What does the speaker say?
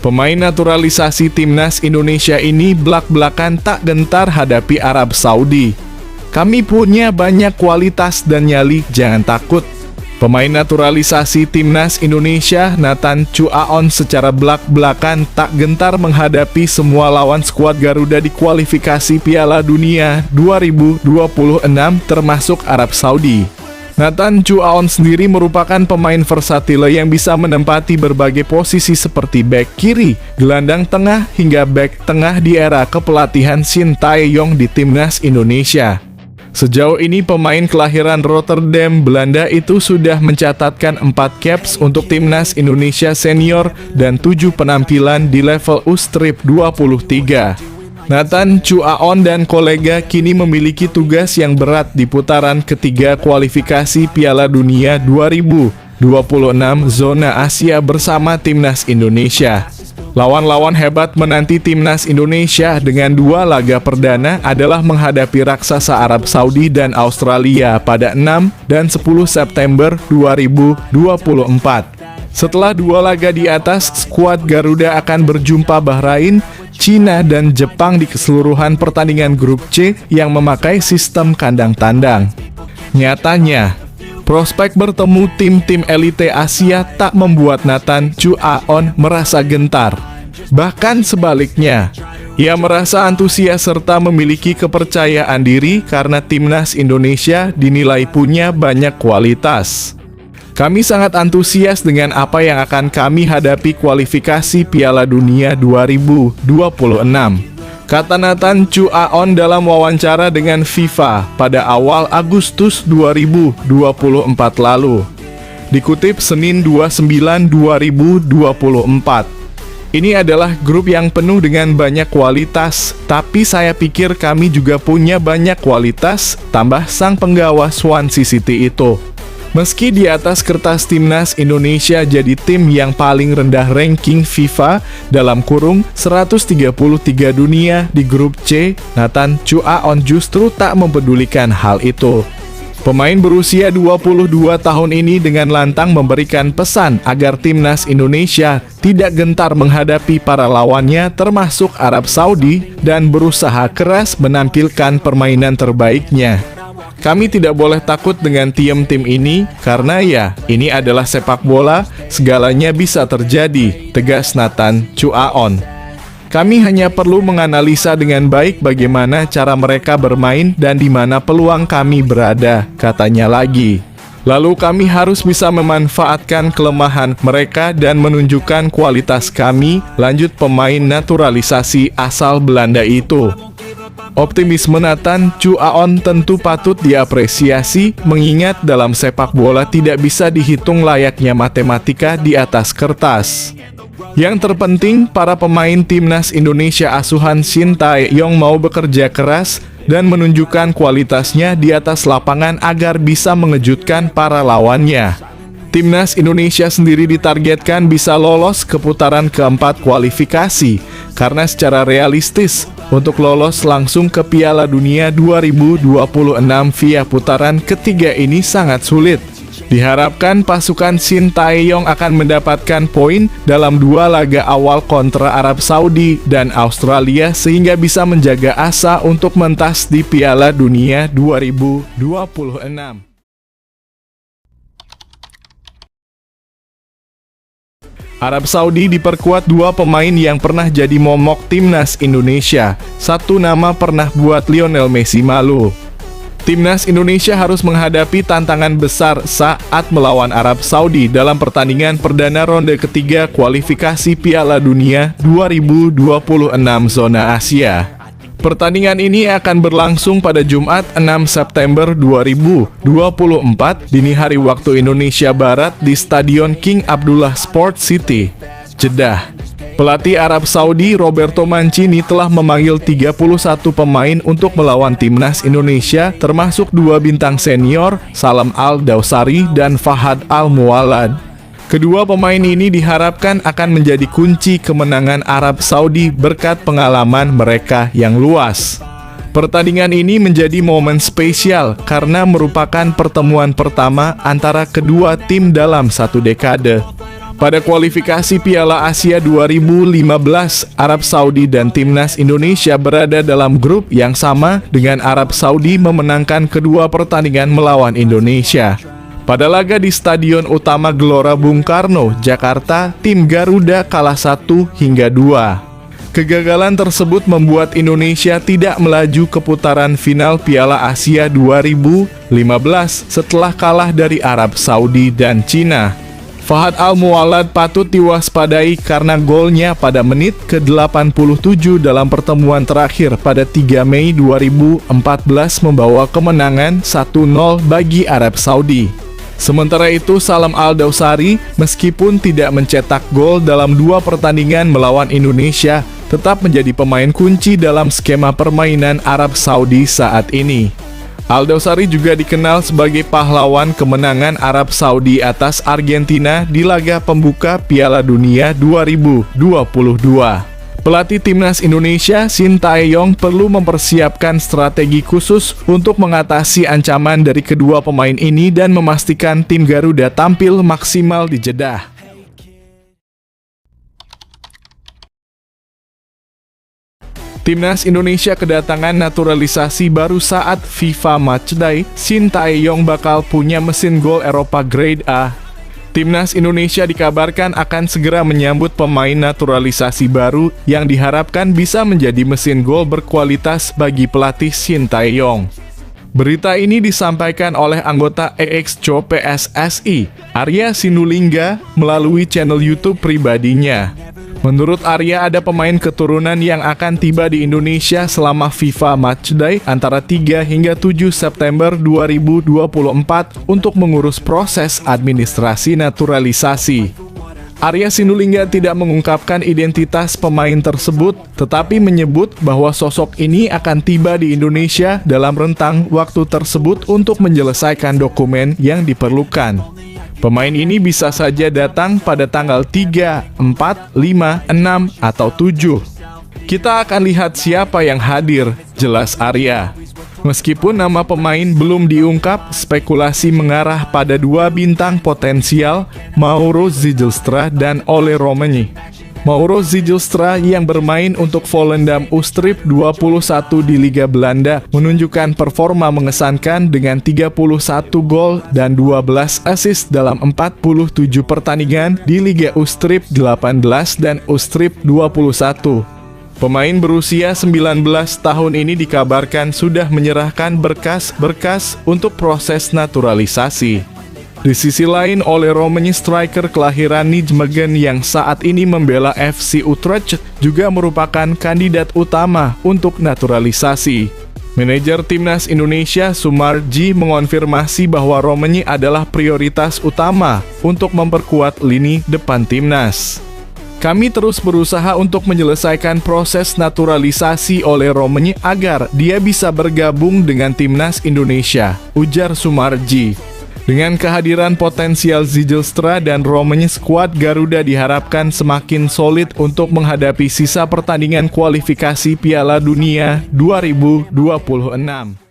Pemain naturalisasi timnas Indonesia ini blak-blakan tak gentar hadapi Arab Saudi. Kami punya banyak kualitas dan nyali, jangan takut. Pemain naturalisasi timnas Indonesia Nathan Chuaon secara blak-blakan tak gentar menghadapi semua lawan skuad Garuda di kualifikasi Piala Dunia 2026 termasuk Arab Saudi. Nathan Chuaon sendiri merupakan pemain versatil yang bisa menempati berbagai posisi seperti bek kiri, gelandang tengah, hingga bek tengah di era kepelatihan Shin Tae-yong di timnas Indonesia. Sejauh ini pemain kelahiran Rotterdam, Belanda itu sudah mencatatkan 4 caps untuk timnas Indonesia senior dan 7 penampilan di level U-Strip 23. Nathan Chuaon dan kolega kini memiliki tugas yang berat di putaran ketiga kualifikasi Piala Dunia 2026 zona Asia bersama timnas Indonesia. Lawan-lawan hebat menanti timnas Indonesia dengan 2 laga perdana adalah menghadapi raksasa Arab Saudi dan Australia pada 6 dan 10 September 2024. Setelah 2 laga di atas, skuad Garuda akan berjumpa Bahrain, Cina, dan Jepang di keseluruhan pertandingan grup C yang memakai sistem kandang tandang. Nyatanya, prospek bertemu tim-tim elite Asia tak membuat Nathan Chuaon merasa gentar. Bahkan sebaliknya, ia merasa antusias serta memiliki kepercayaan diri karena timnas Indonesia dinilai punya banyak kualitas. Kami sangat antusias dengan apa yang akan kami hadapi kualifikasi Piala Dunia 2026, kata Nathan Chuaon dalam wawancara dengan FIFA pada awal Agustus 2024 lalu. Dikutip Senin 29/2024. Ini adalah grup yang penuh dengan banyak kualitas, tapi saya pikir kami juga punya banyak kualitas, tambah sang penggawa Swansea City itu. Meski di atas kertas timnas Indonesia jadi tim yang paling rendah ranking FIFA dalam kurung 133 dunia di grup C, Nathan Chuaon justru tak mempedulikan hal itu. Pemain berusia 22 tahun ini dengan lantang memberikan pesan agar timnas Indonesia tidak gentar menghadapi para lawannya termasuk Arab Saudi dan berusaha keras menampilkan permainan terbaiknya. Kami tidak boleh takut dengan tim ini karena ya, ini adalah sepak bola, segalanya bisa terjadi, tegas Nathan Chuaon. Kami hanya perlu menganalisa dengan baik bagaimana cara mereka bermain dan di mana peluang kami berada, katanya lagi. Lalu kami harus bisa memanfaatkan kelemahan mereka dan menunjukkan kualitas kami, lanjut pemain naturalisasi asal Belanda itu. Optimisme Nathan Chuaon tentu patut diapresiasi, mengingat dalam sepak bola tidak bisa dihitung layaknya matematika di atas kertas. Yang terpenting, para pemain timnas Indonesia asuhan Shin Tae-yong mau bekerja keras dan menunjukkan kualitasnya di atas lapangan agar bisa mengejutkan para lawannya. Timnas Indonesia sendiri ditargetkan bisa lolos ke putaran keempat kualifikasi, karena secara realistis, untuk lolos langsung ke Piala Dunia 2026 via putaran ketiga ini sangat sulit. Diharapkan pasukan Shin Tae-yong akan mendapatkan poin dalam 2 laga awal kontra Arab Saudi dan Australia sehingga bisa menjaga asa untuk mentas di Piala Dunia 2026. Arab Saudi diperkuat 2 pemain yang pernah jadi momok timnas Indonesia. Satu nama pernah buat Lionel Messi malu. Timnas Indonesia harus menghadapi tantangan besar saat melawan Arab Saudi dalam pertandingan perdana ronde ketiga kualifikasi Piala Dunia 2026 zona Asia. Pertandingan ini akan berlangsung pada Jumat 6 September 2024 dini hari waktu Indonesia Barat di Stadion King Abdullah Sport City, Jeddah. Pelatih Arab Saudi Roberto Mancini telah memanggil 31 pemain untuk melawan timnas Indonesia, termasuk 2 bintang senior, Salam Al-Dawsari dan Fahad Al-Muwallad. Kedua pemain ini diharapkan akan menjadi kunci kemenangan Arab Saudi berkat pengalaman mereka yang luas. Pertandingan ini menjadi momen spesial karena merupakan pertemuan pertama antara kedua tim dalam 1 dekade. Pada kualifikasi Piala Asia 2015, Arab Saudi dan timnas Indonesia berada dalam grup yang sama dengan Arab Saudi memenangkan kedua pertandingan melawan Indonesia. Pada laga di Stadion Utama Gelora Bung Karno, Jakarta, tim Garuda kalah 1-2. Kegagalan tersebut membuat Indonesia tidak melaju ke putaran final Piala Asia 2015 setelah kalah dari Arab Saudi dan Cina. Fahad Al-Muwallad patut diwaspadai karena golnya pada menit ke-87 dalam pertemuan terakhir pada 3 Mei 2014 membawa kemenangan 1-0 bagi Arab Saudi. Sementara itu, Salam Al-Dawsari meskipun tidak mencetak gol dalam 2 pertandingan melawan Indonesia, tetap menjadi pemain kunci dalam skema permainan Arab Saudi saat ini. Al-Dawsari juga dikenal sebagai pahlawan kemenangan Arab Saudi atas Argentina di laga pembuka Piala Dunia 2022. Pelatih timnas Indonesia, Shin Tae-yong, perlu mempersiapkan strategi khusus untuk mengatasi ancaman dari kedua pemain ini dan memastikan tim Garuda tampil maksimal di Jeddah. Timnas Indonesia kedatangan naturalisasi baru saat FIFA Matchday. Shin Tae-yong bakal punya mesin gol Eropa Grade A. Timnas Indonesia dikabarkan akan segera menyambut pemain naturalisasi baru yang diharapkan bisa menjadi mesin gol berkualitas bagi pelatih Shin Tae-yong. Berita ini disampaikan oleh anggota EXCO PSSI, Arya Sinulinga, melalui channel YouTube pribadinya. Menurut Arya, ada pemain keturunan yang akan tiba di Indonesia selama FIFA Matchday antara 3 hingga 7 September 2024 untuk mengurus proses administrasi naturalisasi. Arya Sinulinga tidak mengungkapkan identitas pemain tersebut, tetapi menyebut bahwa sosok ini akan tiba di Indonesia dalam rentang waktu tersebut untuk menyelesaikan dokumen yang diperlukan. Pemain ini bisa saja datang pada tanggal 3, 4, 5, 6, atau 7. Kita akan lihat siapa yang hadir, jelas Arya. Meskipun nama pemain belum diungkap, spekulasi mengarah pada 2 bintang potensial, Mauro Zijlstra dan Ole Roemeny. Mauro Zijlstra yang bermain untuk Volendam Ustrip 21 di Liga Belanda menunjukkan performa mengesankan dengan 31 gol dan 12 assist dalam 47 pertandingan di Liga Ustrip 18 dan Ustrip 21. Pemain berusia 19 tahun ini dikabarkan sudah menyerahkan berkas-berkas untuk proses naturalisasi. Di sisi lain, Ole Roemeny, striker kelahiran Nijmegen yang saat ini membela FC Utrecht, juga merupakan kandidat utama untuk naturalisasi. Manajer Timnas Indonesia, Sumarji, mengonfirmasi bahwa Roemeny adalah prioritas utama untuk memperkuat lini depan timnas. Kami terus berusaha untuk menyelesaikan proses naturalisasi oleh Roemeny agar dia bisa bergabung dengan Timnas Indonesia, ujar Sumarji. Dengan kehadiran potensial Zijlstra dan Roemeny, skuad Garuda diharapkan semakin solid untuk menghadapi sisa pertandingan kualifikasi Piala Dunia 2026.